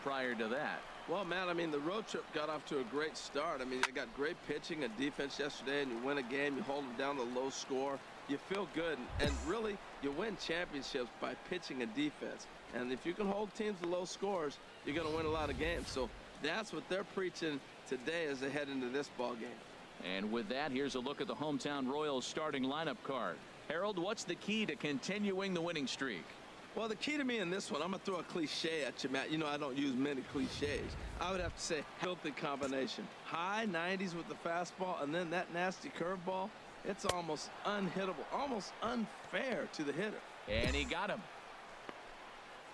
prior to that? Well, Matt, I mean, the road trip got off to a great start. I mean, they got great pitching and defense yesterday, and you win a game, you hold them down to a low score. You feel good, and really, you win championships by pitching and defense. And if you can hold teams to low scores, you're going to win a lot of games. So that's what they're preaching today as they head into this ball game. And with that, here's a look at the hometown Royals starting lineup card. Harold, what's the key to continuing the winning streak? Well, the key to me in this one, I'm going to throw a cliche at you, Matt. You know I don't use many cliches. I would have to say healthy combination. High 90s with the fastball, and then that nasty curveball. It's almost unhittable, almost unfair to the hitter. And he got him.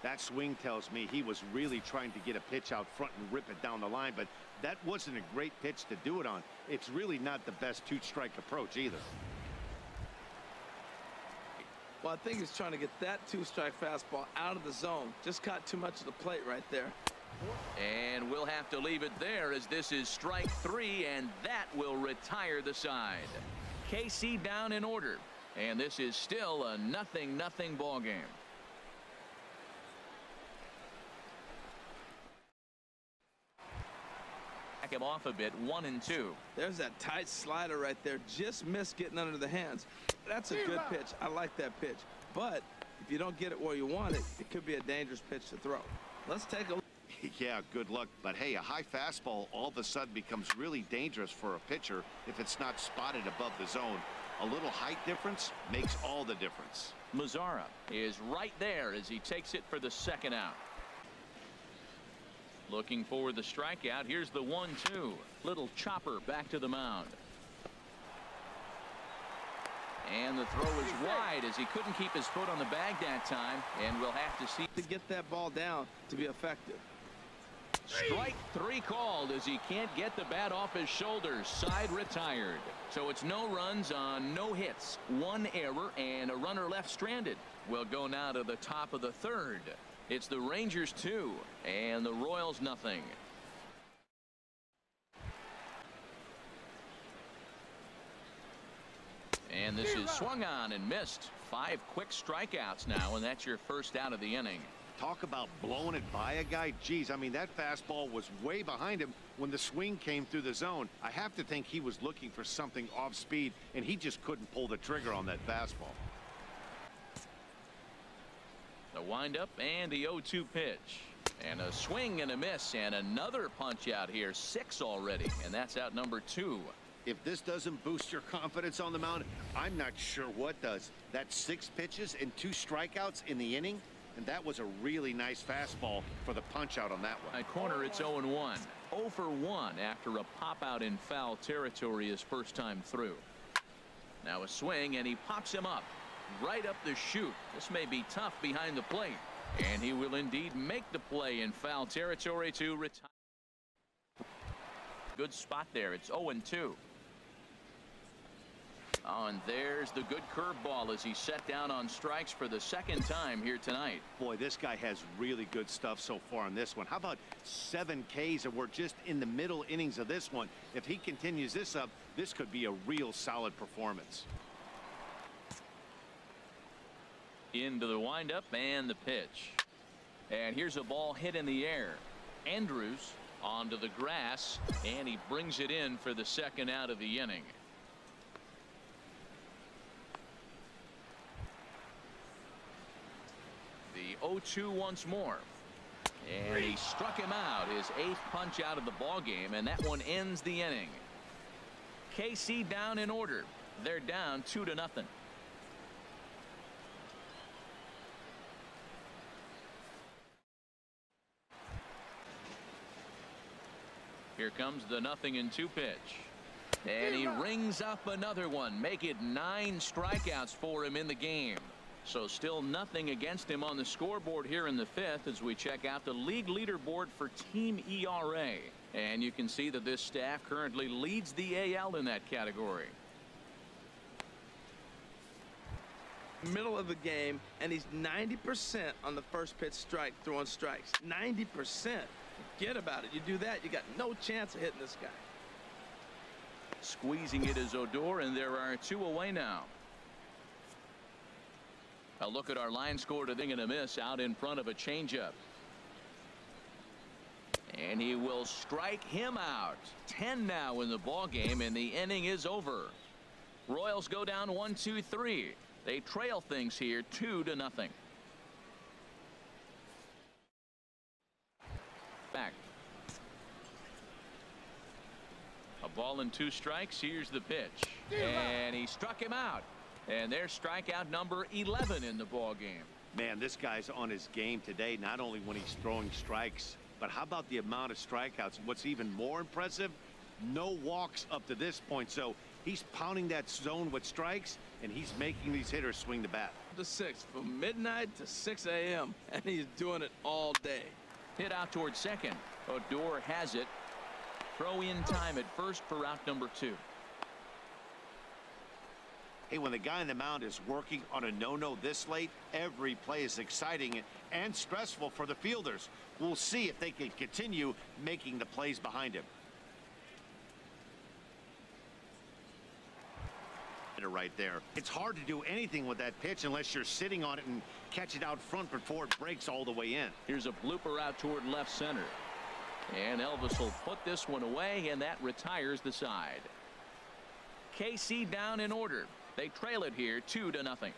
That swing tells me he was really trying to get a pitch out front and rip it down the line, but that wasn't a great pitch to do it on. It's really not the best two-strike approach either. Well, I think he's trying to get that two-strike fastball out of the zone. Just caught too much of the plate right there. And we'll have to leave it there as this is strike 3, and that will retire the side. KC down in order, and this is still a 0-0 ball game. Back him off a bit, 1-2. There's that tight slider right there. Just missed getting under the hands. That's a good pitch. I like that pitch. But if you don't get it where you want it, it could be a dangerous pitch to throw. Let's take a look. Yeah, good luck. But hey, a high fastball all of a sudden becomes really dangerous for a pitcher if it's not spotted above the zone. A little height difference makes all the difference. Mazzara is right there as he takes it for the second out. Looking for the strikeout. Here's the 1-2. Little chopper back to the mound. And the throw is wide as he couldn't keep his foot on the bag that time, and we'll have to see to get that ball down to be effective. Strike 3 called as he can't get the bat off his shoulders. Side retired. So it's no runs on no hits. 1 error and a runner left stranded. We'll go now to the top of the 3rd. It's the Rangers 2 and the Royals nothing. And this is swung on and missed. 5 quick strikeouts now, and that's your first out of the inning. Talk about blowing it by a guy. Geez, I mean, that fastball was way behind him when the swing came through the zone. I have to think he was looking for something off speed, and he just couldn't pull the trigger on that fastball. The windup and the 0-2 pitch. And a swing and a miss, and another punch out here. 6 already, and that's out number 2. If this doesn't boost your confidence on the mound, I'm not sure what does. That's 6 pitches and 2 strikeouts in the inning. And that was a really nice fastball for the punch out on that one. At corner, it's 0-1. 0 for 1 after a pop out in foul territory his first time through. Now a swing, and he pops him up right up the chute. This may be tough behind the plate, and he will indeed make the play in foul territory to retire. Good spot there. It's 0-2. Oh, and there's the good curveball as he's set down on strikes for the 2nd time here tonight. Boy, this guy has really good stuff so far on this one. How about 7 Ks, and we're just in the middle innings of this one. If he continues this up, this could be a real solid performance. Into the windup and the pitch. And here's a ball hit in the air. Andrews onto the grass, and he brings it in for the 2nd out of the inning. The 0-2 once more, and he struck him out, his 8th punch out of the ball game, and that one ends the inning. KC down in order. They're down 2-0. Here comes the 0-2 pitch, and he rings up another one. Make it 9 strikeouts for him in the game. So still nothing against him on the scoreboard here in the 5th as we check out the league leaderboard for team ERA. And you can see that this staff currently leads the AL in that category. Middle of the game, and he's 90% on the first pitch strike throwing strikes. 90%. Forget about it. You do that, you got no chance of hitting this guy. Squeezing it is Odor, and there are 2 away now. A look at our line score to thing and a miss out in front of a changeup. And he will strike him out. 10 now in the ball game, and the inning is over. Royals go down 1-2-3. They trail things here 2-0. Back. A ball and 2 strikes. Here's the pitch. And he struck him out. And there's strikeout number 11 in the ball game. Man, this guy's on his game today, not only when he's throwing strikes, but how about the amount of strikeouts? What's even more impressive, no walks up to this point. So he's pounding that zone with strikes, and he's making these hitters swing the bat. To 6, from midnight to 6 a.m., and he's doing it all day. Hit out towards second. Odor has it. Throw in time at first for out number 2. Hey, when the guy on the mound is working on a no-no this late, every play is exciting and stressful for the fielders. We'll see if they can continue making the plays behind him. Right there. It's hard to do anything with that pitch unless you're sitting on it and catch it out front before it breaks all the way in. Here's a blooper out toward left center. And Elvis will put this one away, and that retires the side. KC down in order. They trail it here 2-0.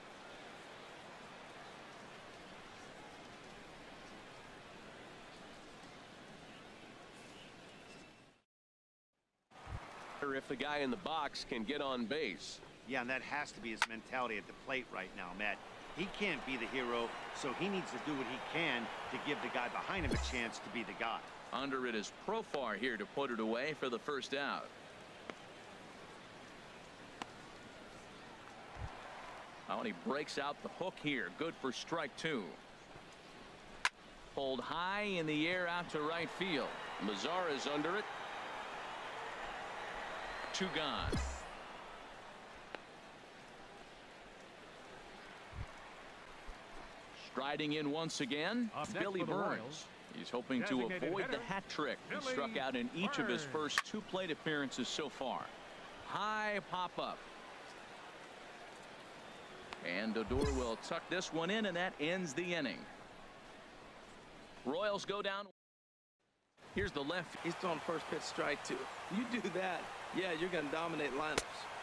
If the guy in the box can get on base. Yeah, and that has to be his mentality at the plate right now, Matt. He can't be the hero, so he needs to do what he can to give the guy behind him a chance to be the guy. Under it is Profar here to put it away for the first out. Oh, and he breaks out the hook here. Good for strike 2. Pulled high in the air out to right field. Mazara's under it. 2 gone. Striding in once again, Billy Burns. He's hoping to avoid the hat trick. He struck out in each of his first 2 plate appearances so far. High pop-up. And Odor will tuck this one in, and that ends the inning. Royals go down. Here's the left. He's throwing first pitch strike 2. You do that, yeah, you're going to dominate lineups.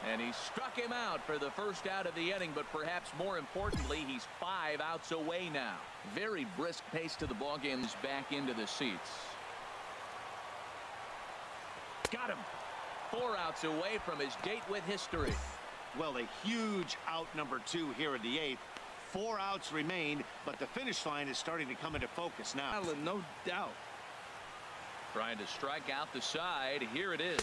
And he struck him out for the first out of the inning, but perhaps more importantly, he's 5 outs away now. Very brisk pace to the ball game. He's back into the seats. Got him. 4 outs away from his date with history. Well, a huge out number 2 here in the 8th. 4 outs remain, but the finish line is starting to come into focus now. No doubt. Trying to strike out the side. Here it is.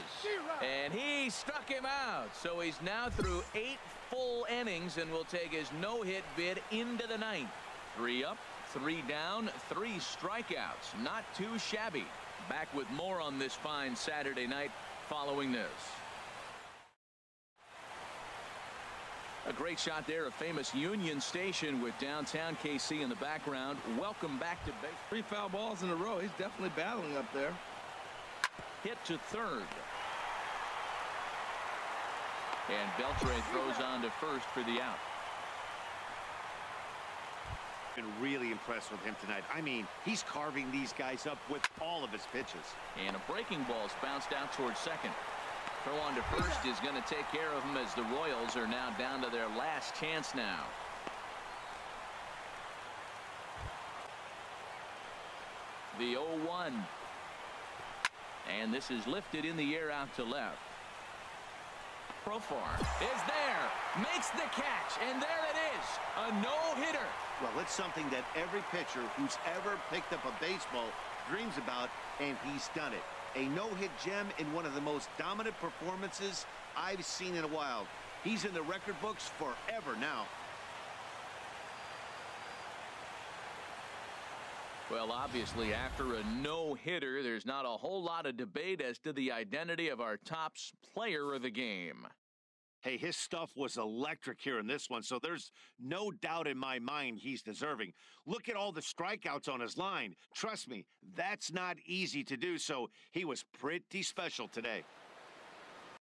And he struck him out. So he's now through 8 full innings and will take his no-hit bid into the 9th. 3 up, 3 down, 3 strikeouts. Not too shabby. Back with more on this fine Saturday night following this. A great shot there of famous Union Station with downtown KC in the background. Welcome back to base. 3 foul balls in a row. He's definitely battling up there. Hit to third. And Beltre throws on to first for the out. Been really impressed with him tonight. I mean, he's carving these guys up with all of his pitches. And a breaking ball's bounced out towards second. Throw on to first is going to take care of him as the Royals are now down to their last chance now. The 0-1. And this is lifted in the air out to left. Profar is there, makes the catch, and there it is, a no-hitter. Well, it's something that every pitcher who's ever picked up a baseball dreams about, and he's done it. A no-hit gem in one of the most dominant performances I've seen in a while. He's in the record books forever now. Well, obviously, after a no-hitter, there's not a whole lot of debate as to the identity of our top player of the game. Hey, his stuff was electric here in this one, so there's no doubt in my mind he's deserving. Look at all the strikeouts on his line. Trust me, that's not easy to do, so he was pretty special today.